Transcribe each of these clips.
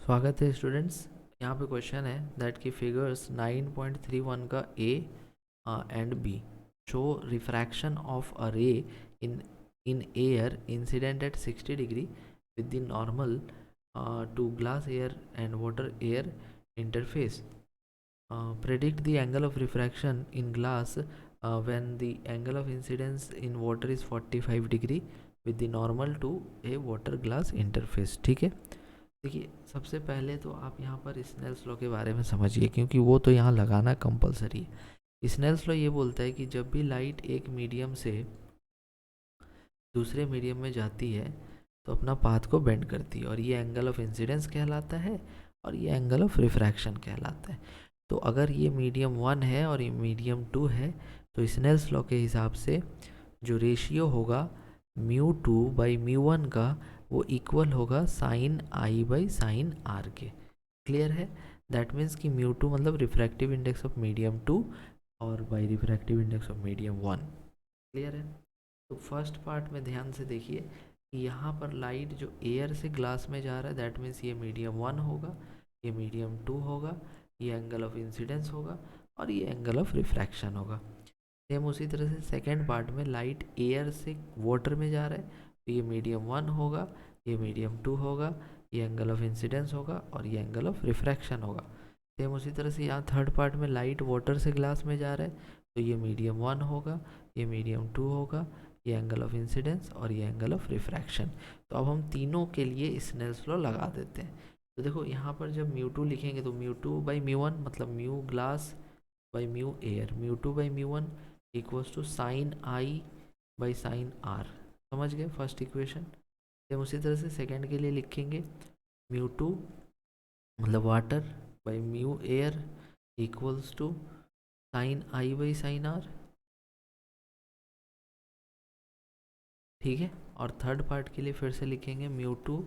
स्वागत है स्टूडेंट्स। यहाँ पे क्वेश्चन है दैट की फिगर्स 9.31 का A and B show refraction of a ray in air incident at 60 degree with the normal to glass air and water air interface. Predict the angle of refraction in glass when the angle of incidence in water is 45 degree with the normal to a water glass interface. ठीक है, देखिए सबसे पहले तो आप यहाँ पर Snell's law के बारे में समझिए, क्योंकि वो तो यहाँ लगाना कंपलसरी है। स्नेल्स लॉ ये बोलता है कि जब भी लाइट एक मीडियम से दूसरे मीडियम में जाती है तो अपना पाथ को बेंड करती है, और ये एंगल ऑफ इंसिडेंस कहलाता है और ये एंगल ऑफ रिफ्रैक्शन कहलाता है। तो अगर ये मीडियम 1 है और ये मीडियम 2 है तो स्नेल्स लॉ के हिसाब से जो रेशियो होगा μ2/μ1 का वो इक्वल होगा sine I by sine R के। क्लियर है? दैट मीन्स कि μ2 मतलब रिफ्रैक्टिव इंडेक्स ऑफ मीडियम 2 और by refractive index of medium 1। Clear है? तो फर्स्ट पार्ट में ध्यान से देखिए कि यहाँ पर लाइट जो एयर से ग्लास में जा रहा है दैट मीन्स ये मीडियम 1 होगा, ये मीडियम 2 होगा, ये एंगल ऑफ इंसिडेंस होगा और ये एंगल ऑफ रिफ्रैक्शन होगा। सेम उसी तरह से सेकेंड पार्ट में लाइट एयर से वाटर में जा रहा है तो ये मीडियम 1 होगा, ये मीडियम 2 होगा, ये एंगल ऑफ इंसिडेंस होगा और ये एंगल ऑफ रिफ्रैक्शन होगा। सेम उसी तरह से यहाँ थर्ड पार्ट में लाइट वाटर से ग्लास में जा रहा है तो ये मीडियम 1 होगा, ये मीडियम 2 होगा, ये एंगल ऑफ इंसिडेंस और ये एंगल ऑफ रिफ्रैक्शन। तो अब हम तीनों के लिए स्नेल्स लॉ लगा देते हैं। तो देखो यहाँ पर जब μ2 लिखेंगे तो μ2/μ1 मतलब mu glass by mu air, μ2/μ1 equals to sine I by sine r. समझ गए फर्स्ट इक्वेशन? सेम उसी तरह से सेकेंड के लिए लिखेंगे μ2 मतलब water by mu air equals to sine I by sine R. ठीक है, और थर्ड पार्ट के लिए फिर से लिखेंगे μ2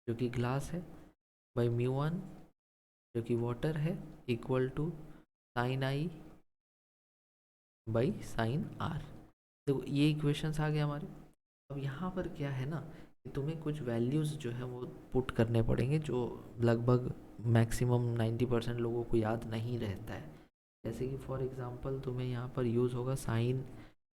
जो कि ग्लास है बाई μ1 जो कि वाटर है equal to sine I by sine R. देखो ये इक्वेशंस आ गए हमारे। अब यहाँ पर क्या है ना कि तुम्हें कुछ वैल्यूज़ जो है वो पुट करने पड़ेंगे जो लगभग मैक्सिमम 90% लोगों को याद नहीं रहता है। जैसे कि फॉर एग्जांपल तुम्हें यहाँ पर यूज़ होगा साइन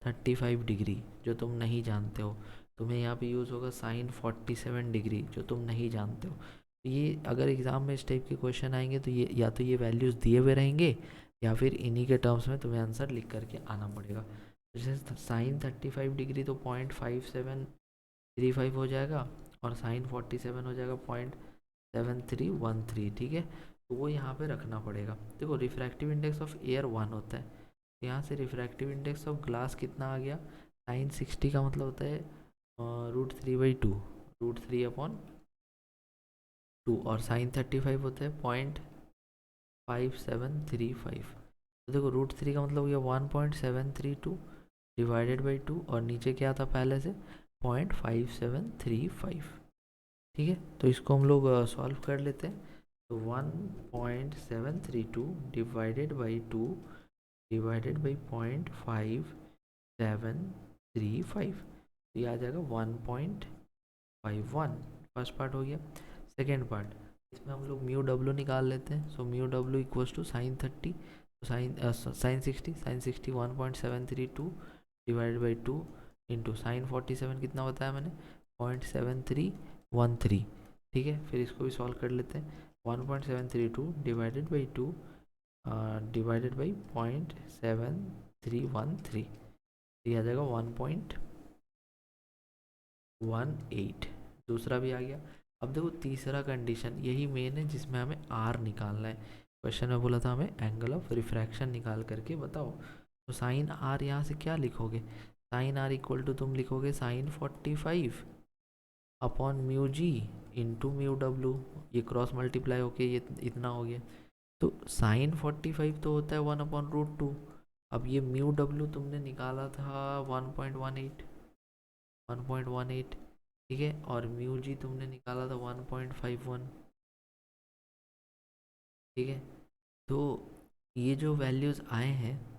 35 डिग्री जो तुम नहीं जानते हो, तुम्हें यहाँ पे यूज़ होगा साइन 47 डिग्री जो तुम नहीं जानते हो। तो ये अगर एग्ज़ाम में इस टाइप के क्वेश्चन आएंगे तो ये या तो ये वैल्यूज़ दिए हुए रहेंगे या फिर इन्हीं के टर्म्स में तुम्हें आंसर लिख करके आना पड़ेगा। जैसे साइन 35 डिग्री तो 0.5735 हो जाएगा और साइन 47 हो जाएगा 0.7313। ठीक है, तो वो यहाँ पे रखना पड़ेगा। देखो रिफ्रैक्टिव इंडेक्स ऑफ एयर 1 होता है, यहाँ से रिफ्रैक्टिव इंडेक्स ऑफ ग्लास कितना आ गया, साइन 60 का मतलब होता है √3/2, √3/2 और साइन 35 होता है 0.5735। तो देखो √3 का मतलब हो गया 1.732 डिवाइडेड बाई 2 और नीचे क्या था पहले से 0.5735। ठीक है, तो इसको हम लोग सॉल्व कर लेते हैं। तो 1.732 डिवाइडेड बाई 2 डिवाइडेड बाई 0.5735, तो ये आ जाएगा 1.51। फर्स्ट पार्ट हो गया। सेकेंड पार्ट इसमें हम लोग μw निकाल लेते हैं। So μw equals to sine 30, sine 60 1.732 divided by 2 into sine 47 कितना बताया मैंने 0.7313। ठीक है, फिर इसको भी सॉल्व कर लेते हैं। 1.732 डिवाइडेड बाई 2 डिवाइडेड बाई 0.7313, ये आ जाएगा 1.18। दूसरा भी आ गया। अब देखो तीसरा कंडीशन यही मेन है जिसमें हमें आर निकालना है। क्वेश्चन में बोला था हमें एंगल ऑफ रिफ्रैक्शन निकाल करके बताओ। तो साइन आर यहाँ से क्या लिखोगे, साइन आर इक्वल टू तुम लिखोगे sign 45 upon mu G into μw, ये क्रॉस मल्टीप्लाई होके ये इतना हो गया। तो साइन 45 तो होता है 1/√2। अब ये μw तुमने निकाला था 1.18, ठीक है, और म्यू जी तुमने निकाला था 1.51। ठीक है, तो ये जो वैल्यूज़ आए हैं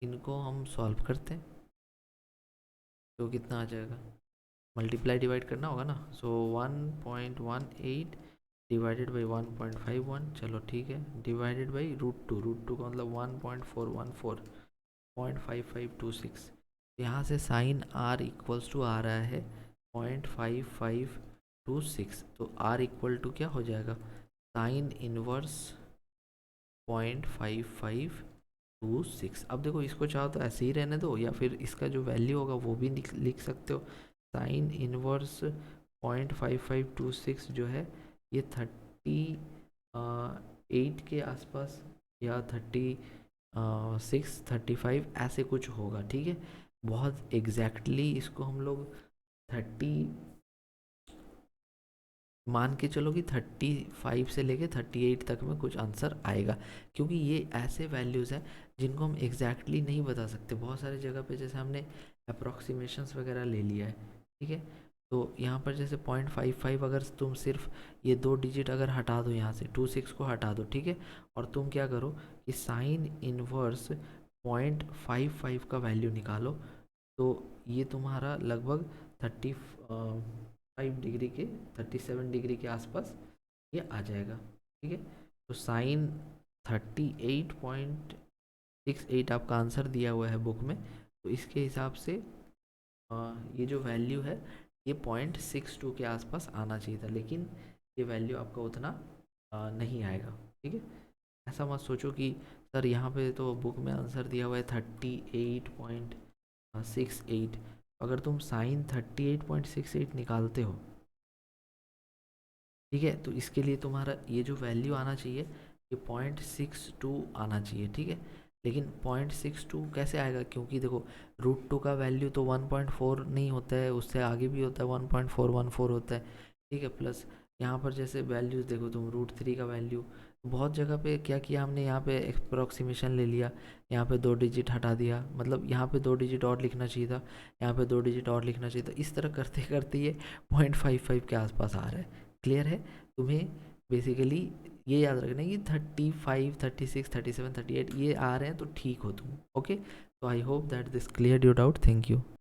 इनको हम सॉल्व करते हैं। तो कितना आ जाएगा, मल्टीप्लाई डिवाइड करना होगा ना। सो 1.18 डिवाइडेड बाई 1.51, चलो ठीक है, डिवाइडेड बाई √2 का मतलब 1.414, 0.5526। यहाँ से साइन आर इक्वल्स टू आ रहा है 0.5526, तो आर इक्वल टू क्या हो जाएगा, साइन इनवर्स 0.5526। अब देखो इसको चाहो तो ऐसे ही रहने दो, या फिर इसका जो वैल्यू होगा वो भी लिख सकते हो। साइन इनवर्स 0.5526 जो है ये 38 के आसपास या 36 35 ऐसे कुछ होगा, ठीक है। बहुत एग्जैक्टली इसको हम लोग 30 मान के चलो कि 35 से लेके 38 तक में कुछ आंसर आएगा, क्योंकि ये ऐसे वैल्यूज़ हैं जिनको हम एग्जैक्टली नहीं बता सकते। बहुत सारे जगह पे जैसे हमने अप्रॉक्सीमेशंस वगैरह ले लिया है, ठीक है। तो यहाँ पर जैसे 0.55 अगर तुम सिर्फ ये 2 डिजिट अगर हटा दो, यहाँ से 26 को हटा दो, ठीक है, और तुम क्या करो कि साइन इनवर्स 0.55 का वैल्यू निकालो, तो ये तुम्हारा लगभग 35 डिग्री के 37 डिग्री के आसपास ये आ जाएगा, ठीक है। तो साइन 38.68 आपका आंसर दिया हुआ है बुक में, तो इसके हिसाब से ये जो वैल्यू है ये 0.62 के आसपास आना चाहिए था, लेकिन ये वैल्यू आपका उतना नहीं आएगा, ठीक है। ऐसा मत सोचो कि सर यहाँ पे तो बुक में आंसर दिया हुआ है 38.68, अगर तुम साइन 38.68 निकालते हो, ठीक है, तो इसके लिए तुम्हारा ये जो वैल्यू आना चाहिए ये 0.62 आना चाहिए, ठीक है। लेकिन 0.62 कैसे आएगा, क्योंकि देखो √2 का वैल्यू तो 1.4 नहीं होता है, उससे आगे भी होता है, 1.414 होता है, ठीक है। प्लस यहाँ पर जैसे वैल्यूज़ देखो तुम √3 का वैल्यू, बहुत जगह पे क्या किया हमने, यहाँ पे अप्रॉक्सीमेशन ले लिया, यहाँ पे 2 डिजिट हटा दिया, मतलब यहाँ पे 2 डिजिट और लिखना चाहिए था, यहाँ पे 2 डिजिट और लिखना चाहिए था, इस तरह करते करते ये 0.55 के आसपास आ रहा है। क्लियर है तुम्हें? बेसिकली ये याद रखना है कि 35 36 37 38 ये आ रहे हैं तो ठीक हो तुम, ओके। तो I hope that this clear your doubt, thank you.